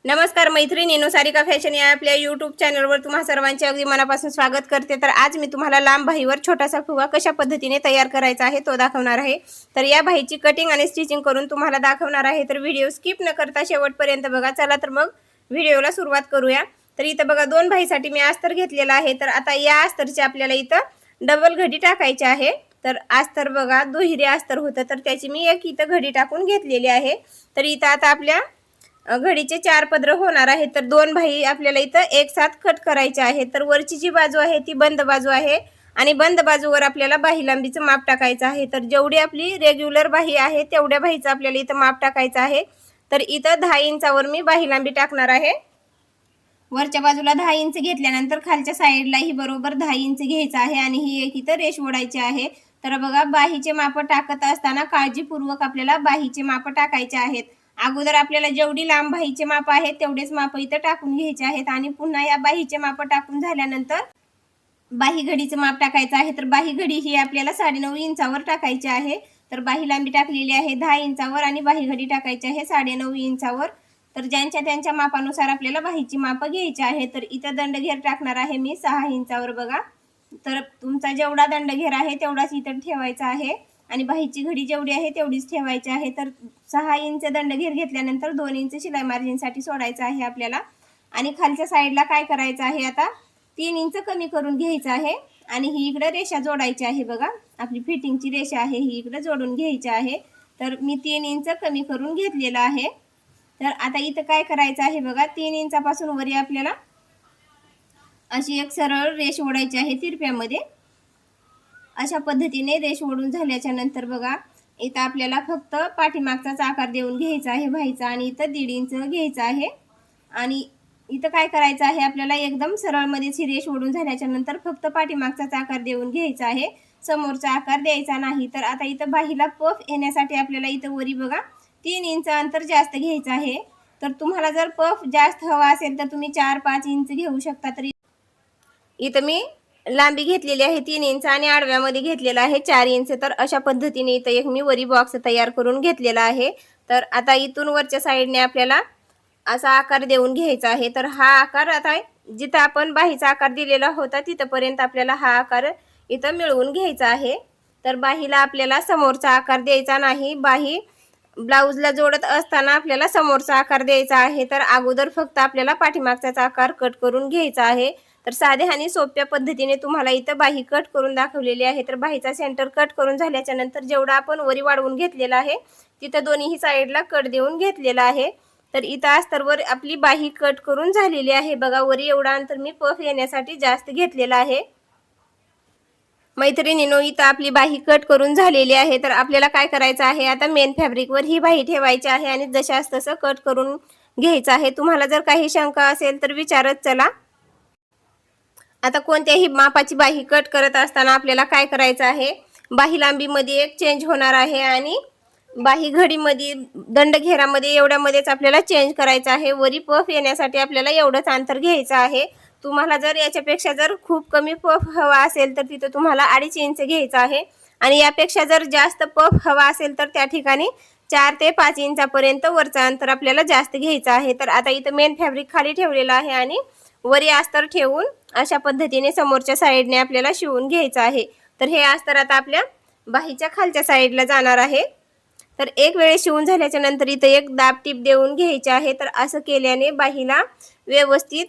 नमस्कार मैत्रिणींनो, सारिका फॅशन या आपल्या यूट्यूब चॅनलवर तुम्हा सर्वांचे अगदी मनापासून स्वागत करते। तर आज मी तुम्हाला लांब बाहीवर छोटासा फुगा कशा पद्धतीने तयार करायचा आहे तो दाखवणार आहे। तर या बाहीची कटिंग आणि स्टिचिंग करून तुम्हाला दाखवणार आहे। तर व्हिडिओ स्किप न करता शेवटपर्यंत बघा। चला तर मग व्हिडिओला सुरुवात करूया। तर इथं बघा दोन बाहीसाठी मी अस्तर घेतलेला आहे। तर आता या अस्तरची आपल्याला इथं डबल घडी टाकायची आहे। तर अस्तर बघा दुहेरी अस्तर होतं, तर त्याची मी एक इथं घडी टाकून घेतलेली आहे। तर इथं आता आपल्या घडीचे 4 पदर होणार आहे। तर दोन बाही आपल्याला इथं एक साथ कट करायचे आहे। तर वरची जी बाजू आहे ती बंद बाजू आहे आणि बंद बाजूवर आपल्याला बाही लांबीचं माप टाकायचं आहे। तर जेवढी आपली रेग्युलर बाही आहे तेवढ्या बाहीचं आपल्याला इथं माप टाकायचं आहे। तर इथं 10 इंचावर मी बाही लांबी टाकणार आहे। वरच्या बाजूला 10 इंच घेतल्यानंतर खालच्या साईडला ही बरोबर 10 इंच घ्यायचं आहे आणि ही एक इथं रेष ओढायची आहे। तर बघा बाहीचे माप टाकत असताना काळजीपूर्वक आपल्याला बाहीचे माप टाकायचे आहेत। अगोदर आपल्याला जेवढी लांब बाहीचे माप आहेत तेवढेच माप इथं टाकून घ्यायचे आहेत आणि पुन्हा या बाहीचे माप टाकून झाल्यानंतर बाही घडीचं माप टाकायचं आहे। तर बाही घडी ही आपल्याला 9.5 इंचावर टाकायची आहे। तर बाही लांबी टाकलेली आहे 10 इंचावर आणि बाही घडी टाकायची आहे 9.5 इंचावर। तर ज्यांच्या त्यांच्या मापानुसार आपल्याला बाहीची माप घ्यायची आहे। तर इथं दंडघेर टाकणार आहे मी 6 इंचावर बघा। तर तुमचा जेवढा दंडघेर आहे तेवढाच इथं ठेवायचा आहे आणि बाहीची घडी जेवढी आहे तेवढीच ठेवायची आहे। तर 6 इंच दंडघेर घेतल्यानंतर 2 इंच शिलाई मार्जिनसाठी सोडायचं आहे आपल्याला आणि खालच्या साईडला काय करायचं आहे, आता 3 इंच कमी करून घ्यायचं आहे आणि ही इकडे रेषा जोडायची आहे बघा। आपली फिटिंगची रेषा आहे ही इकडे जोडून घ्यायची आहे। तर मी 3 इंच कमी करून घेतलेला आहे। तर आता इथं काय करायचं आहे बघा, 3 इंचापासून वरी आपल्याला अशी एक सरळ रेष ओढायची आहे तिरप्यामध्ये। अशा पद्धतीने रेष ओढून झाल्याच्या नंतर बघा इथं आपल्याला फक्त पाठीमागचाच आकार देऊन घ्यायचा आहे बाहीचा आणि इथं 1.5 इंच घ्यायचं आहे आणि इथं काय करायचं आहे, आपल्याला एकदम सरळ मध्येच ही रेष ओढून झाल्याच्या नंतर फक्त पाठीमागचाच आकार देऊन घ्यायचा आहे, समोरचा आकार द्यायचा नाही। तर आता इथं बाहीला पफ येण्यासाठी आपल्याला इथं वरी बघा 3 इंच अंतर जास्त घ्यायचं आहे। तर तुम्हाला जर पफ जास्त हवा असेल तर तुम्ही 4-5 इंच घेऊ शकता। तर इथं मी लांबी घेतलेली आहे 3 इंच आणि आडव्यामध्ये घेतलेला आहे 4 इंच। तर अशा पद्धतीने इथं एक मी वरी बॉक्स तयार करून घेतलेला आहे। तर आता इथून वरच्या साईडने आपल्याला असा आकार देऊन घ्यायचा आहे। तर हा आकार आता जिथं आपण बाहीचा आकार दिलेला होता तिथपर्यंत आपल्याला हा आकार इथं मिळवून घ्यायचा आहे। तर बाहीला आपल्याला समोरचा आकार द्यायचा नाही, बाही ब्लाउजला जोडत असताना आपल्याला समोरचा आकार द्यायचा आहे। तर अगोदर फक्त आपल्याला पाठीमागचाच आकार कट करून घ्यायचा आहे। तर साध्या आणि सोप्या पद्धतीने तुम्हाला इथं बाही कट करून दाखवलेली आहे। तर बाहीचा सेंटर कट करून झाल्याच्या नंतर जेवढा आपण वरी वाढवून घेतलेला आहे तिथं दोन्ही साईडला कट देऊन घेतलेला आहे। तर इथं अस्तरवर आपली बाही कट करून झालेली आहे बघा। वरी एवढा अंतर मी पफ येण्यासाठी जास्त घेतलेला आहे। मैत्रिणींनो इथं आपली बाही कट करून झालेली आहे। तर आपल्याला काय करायचं आहे, आता मेन फॅब्रिकवर ही बाही ठेवायची आहे आणि जशास तसं कट करून घ्यायचं आहे। तुम्हाला जर काही शंका असेल तर विचारत चला। आता कोणत्याही मापाची बाही कट करत असताना आपल्याला काय करायचं आहे, बाही लांबीमध्ये एक चेंज होणार आहे आणि बाही घडीमध्ये दंडघेरामध्ये एवढ्यामध्येच आपल्याला चेंज करायचं आहे। वरी पफ येण्यासाठी आपल्याला एवढंच अंतर घ्यायचं आहे। तुम्हाला जर याच्यापेक्षा जर खूप कमी पफ हवा असेल तर तिथं तुम्हाला 2.5 इंच घ्यायचं आहे आणि यापेक्षा जर जास्त पफ हवा असेल तर त्या ठिकाणी 4 ते 5 इंचापर्यंत वरचं अंतर आपल्याला जास्त घ्यायचं आहे। तर आता इथं मेन फॅब्रिक खाली ठेवलेलं आहे आणि वरी अस्तर ठेवून अशा पद्धतीने समोरच्या साईडने आपल्याला शिवून घ्यायचं आहे। तर हे अस्तर आता आपल्या बाहीच्या खालच्या साईडला जाणार आहे। तर एक वेळेस शिवून झाल्याच्या नंतर इथं एक दाब टीप देऊन घ्यायची आहे। तर असं केल्याने बाहीला व्यवस्थित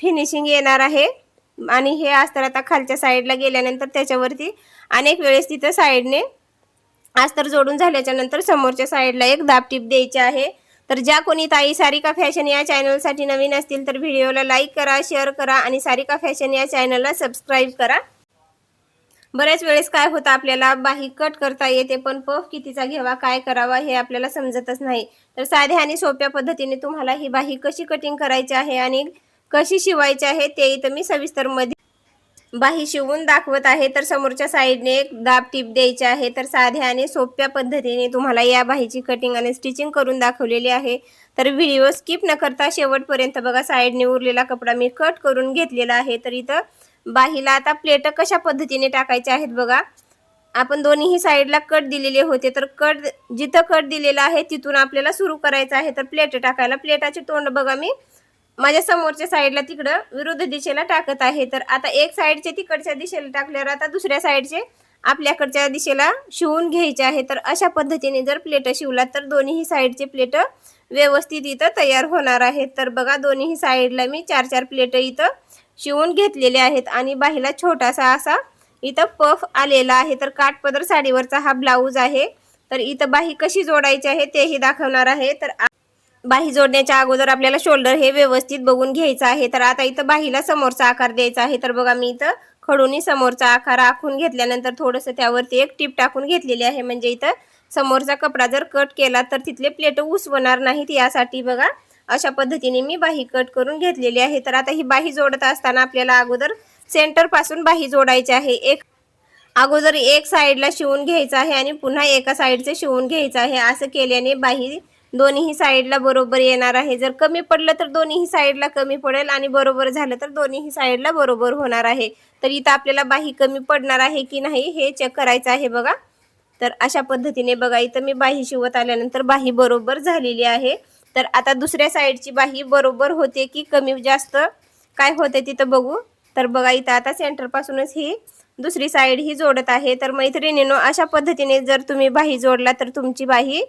फिनिशिंग येणार आहे आणि हे अस्तर आता खालच्या साईडला गेल्यानंतर त्याच्यावरती अनेक वेळेस तिथं साईडने अस्तर जोडून झाल्याच्या नंतर समोरच्या साईडला एक दाब टीप द्यायची आहे। तर ज्या कोणी ताई सारिका फॅशन या चॅनलसाठी नवीन असतील तर व्हिडिओला लाईक करा, शेअर करा आणि सारिका फॅशन या चॅनलला सबस्क्राईब करा। बऱ्याच वेळेस काय होतं, आपल्याला बाही कट करता येते पण पफ कितीचा घ्यावा, काय करावा हे आपल्याला समजतच नाही। तर साध्या आणि सोप्या पद्धतीने तुम्हाला ही बाही कशी कटिंग करायची आहे आणि कशी शिवायची आहे ते इथं मी सविस्तर मध्ये बाही शिवून दाखवत आहे। तर समोरच्या साईडने एक दाब टीप द्यायची आहे। तर साध्या आणि सोप्या पद्धतीने तुम्हाला या बाहीची कटिंग आणि स्टिचिंग करून दाखवलेली आहे। तर व्हिडिओ स्किप न करता शेवटपर्यंत बघा। साईडने उरलेला कपडा मी कट करून घेतलेला आहे। तर इथं बाहीला आता प्लेट कशा पद्धतीने टाकायचे आहेत बघा। आपण दोन्ही साईडला कट दिलेले होते, तर जिथं कट दिलेला आहे तिथून आपल्याला सुरू करायचं आहे. तर प्लेट टाकायला, प्लेटाचे तोंड बघा मी माझ्या समोरच्या साईडला तिकडं विरुद्ध दिशेला टाकत आहे. तर आता एक साईडचे तिकडच्या दिशेला टाकल्यावर आता दुसऱ्या साईडचे आपल्याकडच्या दिशेला शिवून घ्यायचे आहे. तर अशा पद्धतीने जर प्लेट शिवला तर दोन्ही साईडचे प्लेट व्यवस्थित इथं तयार होणार आहेत. तर बघा दोन्ही साईडला मी 4-4 प्लेट इथं शिवून घेतलेले आहेत आणि बाहीला छोटासा असा इथं पफ आलेला आहे. तर काठपदर साडीवरचा हा ब्लाऊज आहे. तर इथं बाही कशी जोडायची आहे तेही दाखवणार आहे. तर बाही जोडण्याच्या अगोदर आपल्याला शोल्डर हे व्यवस्थित बघून घ्यायचं आहे. तर आता इथं बाहीला समोरचा आकार द्यायचा आहे. तर बघा मी इथं खडूनी समोरचा आकार आखून घेतल्यानंतर थोडंसं त्यावरती एक टीप टाकून घेतलेली आहे. म्हणजे इथं समोरचा कपडा जर कट केला तर तिथले प्लेट उसवणार नाहीत, यासाठी बघा अशा पद्धतीने मी बाही कट करून घेतलेली आहे. तर आता ही बाही जोडत असताना आपल्याला अगोदर सेंटर पासून बाही जोडायची आहे. अगोदर एक साईडला शिवून घ्यायचं आहे आणि पुन्हा एका साईडचे शिवून घ्यायचं आहे. असं केल्याने बाही दोन्ही साईडला बरोबर येणार आहे. जर कमी पडलं तर दोन्ही साईडला कमी पडेल आणि बरोबर झालं तर दोन्ही साईडला बरोबर होणार आहे. तर इथं आपल्याला बाही कमी पडणार आहे की नाही हे चेक करायचं आहे बघा. तर अशा पद्धतीने बघा इथं मी बाही शिवत आल्यानंतर बाही बरोबर झालेली आहे. तर आता दुसऱ्या साईडची बाही बरोबर होते की कमी जास्त काय होते तिथं बघू. तर बघा इथं आता सेंटर पासूनच ही दुसरी साईड ही जोडत आहे. तर मैत्रिणींनो अशा पद्धतीने जर तुम्ही बाही जोडला तर तुमची बाही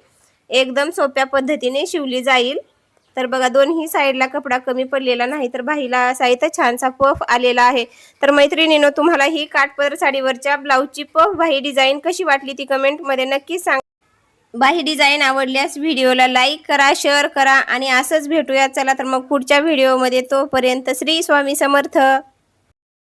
एकदम सोप्या पद्धतीने शिवली जाईल. तर बघा दोन्ही साईडला कपडा कमी पडलेला नाही, तर बाहीला असा इथं छानसा पफ आलेला आहे. तर मैत्रिणींनो तुम्हाला ही काठपदर साडीवरच्या ब्लाऊजची पफ बाही डिझाईन कशी वाटली ती कमेंटमध्ये नक्की सांगा. बाही डिझाईन आवडल्यास व्हिडिओला लाईक करा, शेअर करा आणि असंच भेटूया. चला तर मग पुढच्या व्हिडिओमध्ये, तोपर्यंत श्री स्वामी समर्थ.